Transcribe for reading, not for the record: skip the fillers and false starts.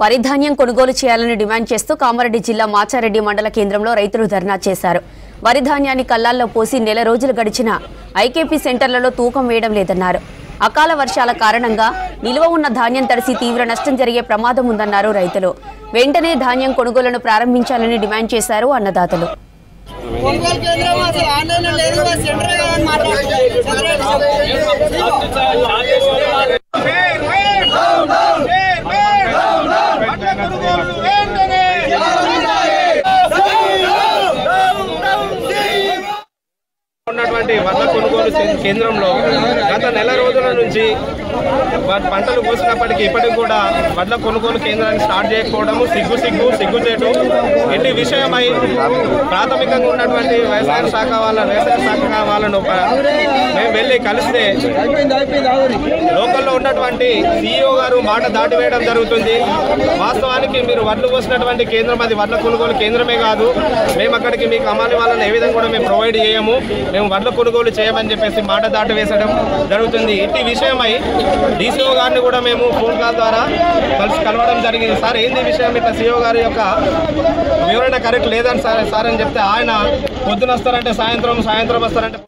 వరి ధాన్యం కొనుగోలు చేయాలని డిమాండ్ చేస్తూ కామారెడ్డి జిల్లా మాచారెడ్డి మండల కేంద్రంలో రైతులు ధర్నా చేశారు. వరి ధాన్యాన్ని కల్లాల్లో పోసి నెల రోజులు గడిచినా ఐకేపీ సెంటర్లలో తూకం వేయడం లేదన్నారు. అకాల వర్షాల కారణంగా నిల్వ ఉన్న ధాన్యం తడిసి తీవ్ర నష్టం జరిగే ప్రమాదం ఉందన్నారు రైతులు. వెంటనే ధాన్యం కొనుగోలును ప్రారంభించాలని డిమాండ్ చేశారు అన్నదాతలు. ఉన్నటువంటి వడ్ల కొనుగోలు కేంద్రంలో గత నెల రోజుల నుంచి పంటలు కోసినప్పటికీ ఇప్పటికి కూడా వడ్ల కొనుగోలు కేంద్రాన్ని స్టార్ట్ చేయకపోవడము సిగ్గుచేటు ఇంటి విషయమై ప్రాథమికంగా ఉన్నటువంటి వ్యవసాయ శాఖ వాళ్ళను మేము వెళ్ళి కలిస్తే లోకల్లో ఉన్నటువంటి CEO గారు మాట దాటివేయడం జరుగుతుంది. వాస్తవానికి మీరు వడ్లు కోసినటువంటి కేంద్రం అది వడ్ల కొనుగోలు కేంద్రమే కాదు. మేము అక్కడికి మీకు అమ్మాలి వాళ్ళని ఏ విధంగా కూడా మేము ప్రొవైడ్ చేయము, మేము వడ్ల కొనుగోలు చేయమని చెప్పేసి మాట దాటి వేసడం జరుగుతుంది. ఇంటి విషయమై DCO గారిని కూడా మేము ఫోన్ కాల్ ద్వారా కలవడం జరిగింది. సార్ ఏంది విషయం, ఇట్లా CEO గారి యొక్క వివరణ కరెక్ట్ లేదని సార్ అని చెప్తే ఆయన పొద్దున వస్తారంటే సాయంత్రం వస్తారంటే